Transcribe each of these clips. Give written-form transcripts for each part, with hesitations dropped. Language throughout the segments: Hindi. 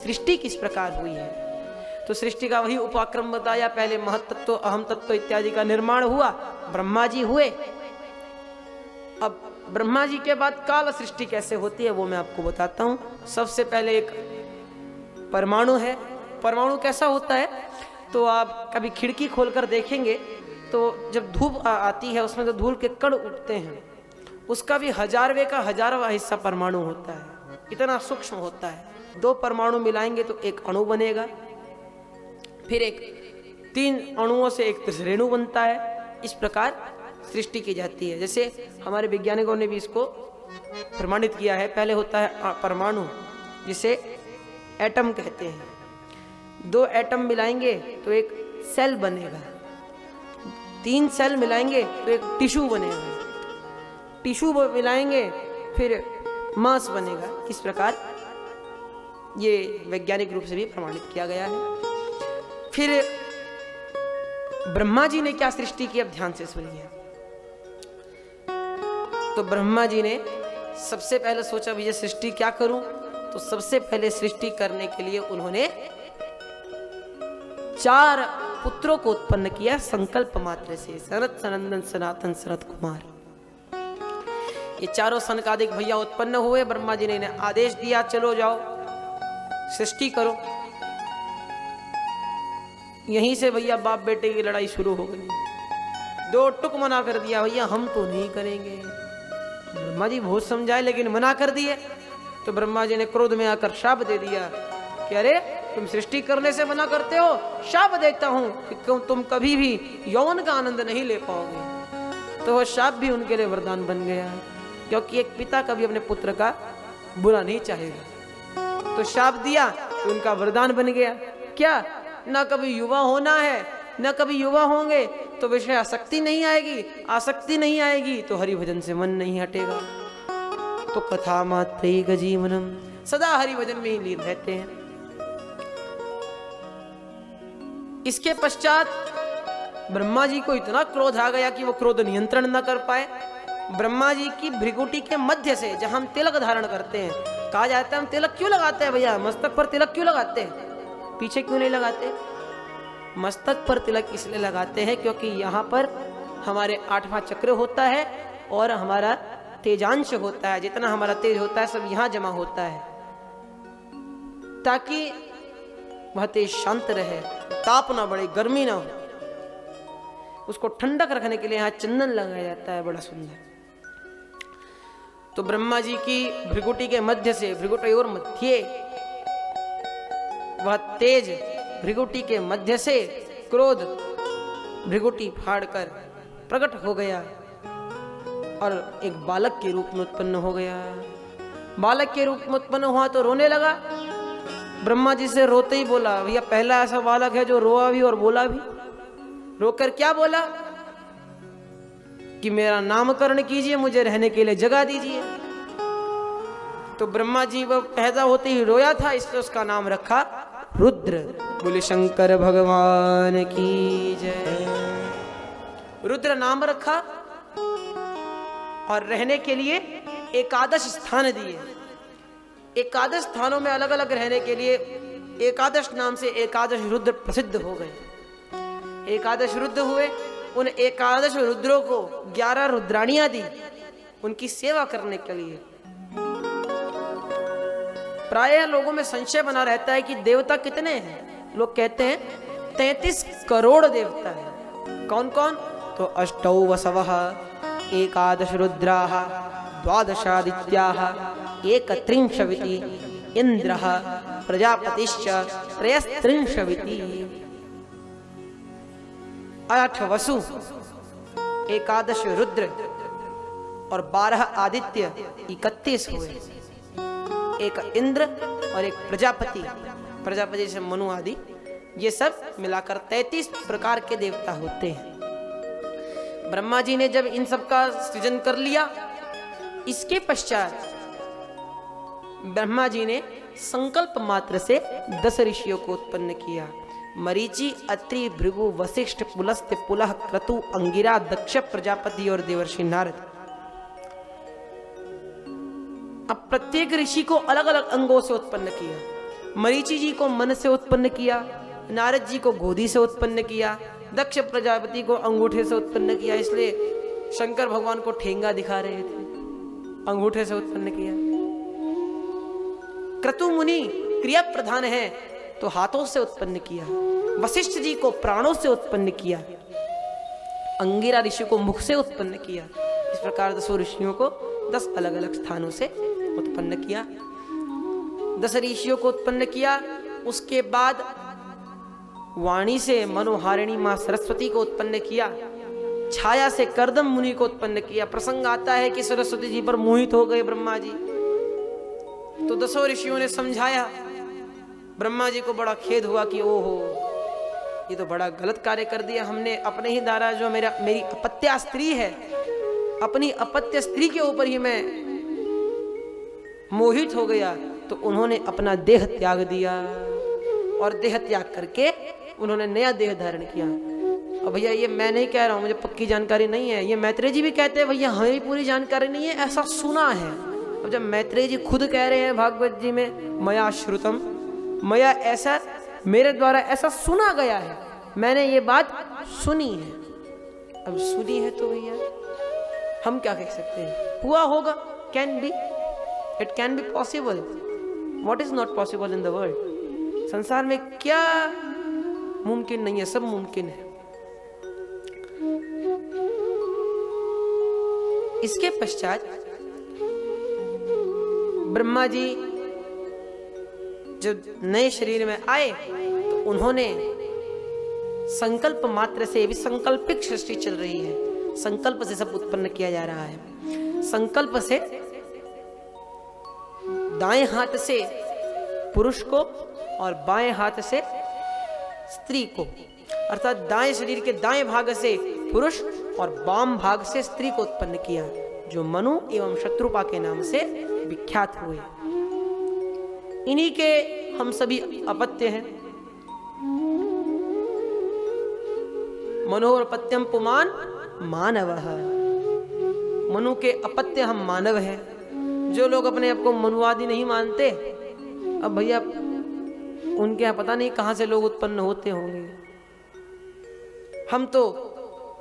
सृष्टि किस प्रकार हुई है। तो सृष्टि का वही उपाक्रम बताया, पहले महत्तत्व, अहम तत्व इत्यादि का निर्माण हुआ, ब्रह्मा जी हुए। अब ब्रह्मा जी के बाद काल सृष्टि कैसे होती है वो मैं आपको बताता हूं। सबसे पहले एक परमाणु है। परमाणु कैसा होता है, तो आप कभी खिड़की खोलकर देखेंगे तो जब धूप आती है उसमें तो धूल के कण उठते हैं, उसका भी 1000वें का 1000वां हिस्सा परमाणु होता है, इतना सूक्ष्म होता है। 2 परमाणु मिलाएंगे तो एक अणु बनेगा, फिर एक 3 अणुओं से एक त्रिरेणु बनता है। इस प्रकार सृष्टि की जाती है। जैसे हमारे वैज्ञानिकों ने भी इसको प्रमाणित किया है। पहले होता है परमाणु, जिसे एटम कहते हैं। 2 एटम मिलाएंगे तो एक सेल बनेगा, 3 सेल मिलाएंगे तो एक टिश्यू बनेगा, टिश्यू मिलाएंगे फिर मांस बनेगा। इस प्रकार ये वैज्ञानिक रूप से भी प्रमाणित किया गया है। फिर ब्रह्मा जी ने क्या सृष्टि की, अब ध्यान से सुनिए। तो ब्रह्मा जी ने सबसे पहले सोचा भैया सृष्टि क्या करूं, तो सबसे पहले सृष्टि करने के लिए उन्होंने 4 पुत्रों को उत्पन्न किया संकल्प मात्र से। सनत, सनंदन, सनातन, सनत कुमार, ये चारों सनकादिक भैया उत्पन्न हुए। ब्रह्मा जी ने इन्हें आदेश दिया, चलो जाओ सृष्टि करो। यहीं से भैया बाप बेटे की लड़ाई शुरू हो गई। 2 टुक मना कर दिया, भैया हम तो नहीं करेंगे। ब्रह्मा जी बहुत समझाए लेकिन मना कर दिए। तो ब्रह्मा जी ने क्रोध में आकर शाप दे दिया कि अरे तुम सृष्टि करने से मना करते हो, शाप देता हूं कि तुम कभी भी यौवन का आनंद नहीं ले पाओगे। तो वह शाप भी उनके लिए वरदान बन गया, क्योंकि एक पिता कभी अपने पुत्र का बुरा नहीं चाहेगा। तो शाप दिया तो उनका वरदान बन गया। क्या, ना कभी युवा होना है, ना कभी युवा होंगे तो विषय आसक्ति नहीं आएगी, आसक्ति नहीं आएगी तो हरि भजन से मन नहीं हटेगा। तो कथा मात्र जीवनम, सदा हरि भजन में ही लीन रहते हैं। इसके पश्चात ब्रह्मा जी को इतना क्रोध आ गया कि वो क्रोध नियंत्रण न कर पाए। ब्रह्मा जी की भृगुटी के मध्य से, जहां हम तिलक धारण करते हैं, कहा जाता है हम तिलक क्यों लगाते हैं भैया, मस्तक पर तिलक क्यों लगाते हैं, पीछे क्यों नहीं लगाते। मस्तक पर तिलक इसलिए लगाते हैं क्योंकि यहाँ पर हमारे 8वां चक्र होता है और हमारा तेजांश होता है। जितना हमारा तेज होता है सब यहाँ जमा होता है, ताकि वह तेज शांत रहे, ताप ना बढ़े, गर्मी ना हो। उसको ठंडक रखने के लिए यहाँ चंदन लगाया जाता है, बड़ा सुंदर। तो ब्रह्मा जी की भृगुटी के मध्य से, भृगुटी और मध्य, वह तेज भृगुटी के मध्य से क्रोध भृगुटी फाड़कर प्रकट हो गया और एक बालक के रूप में उत्पन्न हो गया। बालक के रूप में उत्पन्न हुआ तो रोने लगा। ब्रह्मा जी से रोते ही बोला, भैया पहला ऐसा बालक है जो रोआ भी और बोला भी। रोकर क्या बोला कि मेरा नामकरण कीजिए, मुझे रहने के लिए जगह दीजिए। तो ब्रह्मा जी वह पैदा होते ही रोया था, इसलिए उसका नाम रखा रुद्र। बोले शंकर भगवान की जय। रुद्र नाम रखा और रहने के लिए एकादश स्थान दिए। एकादश स्थानों में अलग अलग रहने के लिए एकादश नाम से एकादश रुद्र प्रसिद्ध हो गए। एकादश रुद्र हुए, उन एकादश रुद्रों को 11 रुद्राणियां दी उनकी सेवा करने के लिए। प्रायः लोगों में संशय बना रहता है कि देवता कितने हैं। लोग कहते हैं 33 करोड़ देवता है। कौन कौन, तो अष्टौ वसवः, एकादश रुद्राः, द्वादशादित्याः, एकत्रिंशविति, इंद्रः, प्रजापतिश्च त्रयस्त्रिंशविति। 8 वसु, एकादश रुद्र और 12 आदित्य, 31 हुए। एक इंद्र और एक प्रजापति, प्रजापति से मनु आदि, ये सब मिलाकर 33 प्रकार के देवता होते हैं। ब्रह्मा जी ने जब इन सब का सृजन कर लिया, इसके पश्चात ब्रह्मा जी ने संकल्प मात्र से 10 ऋषियों को उत्पन्न किया। मरीचि, अत्रि, भृगु, वशिष्ठ, पुलस्त्य, पुलह, क्रतु, अंगिरा, दक्ष, प्रजापति और देवर्षि नारद। अब प्रत्येक ऋषि को अलग अलग अंगों से उत्पन्न किया। मरीचि जी को मन से उत्पन्न किया, नारद जी को गोदी से उत्पन्न किया, दक्ष प्रजापति को अंगूठे से उत्पन्न किया। इसलिए शंकर भगवान को ठेंगा दिखा रहे थे, अंगूठे से उत्पन्न किया। क्रतु मुनि क्रिया प्रधान है तो हाथों से उत्पन्न किया। वशिष्ठ जी को प्राणों से उत्पन्न किया। अंगिरा ऋषि को मुख से उत्पन्न किया। इस प्रकार 10 ऋषियों को 10 अलग अलग स्थानों से उत्पन्न किया। 10 ऋषियों को उत्पन्न किया। उसके बाद वाणी से मनोहारिणी मां सरस्वती को उत्पन्न किया। छाया से कर्दम मुनि को उत्पन्न किया। प्रसंग आता है कि सरस्वती जी पर मोहित हो गए ब्रह्मा जी, तो 10 ऋषियों ने समझाया। ब्रह्मा जी को बड़ा खेद हुआ कि ओहो, ये तो बड़ा गलत कार्य कर दिया हमने। अपने ही द्वारा जो मेरी अपत्या स्त्री है, अपनी अपत्य स्त्री के ऊपर ही मैं मोहित हो गया, तो उन्होंने अपना देह त्याग दिया और देह त्याग करके उन्होंने नया देह धारण किया। और भैया ये मैं नहीं कह रहा हूं, मुझे पक्की जानकारी नहीं है, ये मैत्रेय जी भी कहते हैं भैया हमें भी पूरी जानकारी नहीं है, ऐसा सुना है। अब जब मैत्रेय जी खुद कह रहे हैं भागवत जी में, मया श्रुतम, मया ऐसा, मेरे द्वारा ऐसा सुना गया है, मैंने ये बात सुनी है। अब सुनी है तो भैया हम क्या कह सकते हैं, हुआ होगा, can be, it can be possible. What is not possible in the world? संसार में क्या मुमकिन नहीं है, सब मुमकिन है। इसके पश्चात ब्रह्मा जी जब नए शरीर में आए तो उन्होंने संकल्प मात्र से, विसंकल्पिक सृष्टि चल रही है, संकल्प से सब उत्पन्न किया जा रहा है। संकल्प से दाएं हाथ से पुरुष को और बाएं हाथ से स्त्री को, अर्थात दाएं शरीर के दाएं भाग से पुरुष और वाम भाग से स्त्री को उत्पन्न किया, जो मनु एवं शत्रुपा के नाम से विख्यात हुए। इन्हीं के हम सभी अपत्य हैं। मनोरपत्यम पुमान मानवः, मनु के अपत्य हम मानव हैं। जो लोग अपने आप को मनुवादी नहीं मानते, अब भैया उनके यहाँ पता नहीं कहां से लोग उत्पन्न होते होंगे। हम तो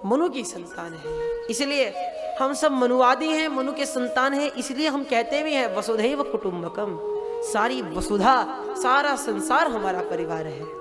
मनु की संतान है, इसलिए हम सब मनुवादी हैं, मनु के संतान हैं। इसलिए हम कहते भी हैं वसुधैव कुटुंबकम, सारी वसुधा, सारा संसार हमारा परिवार है।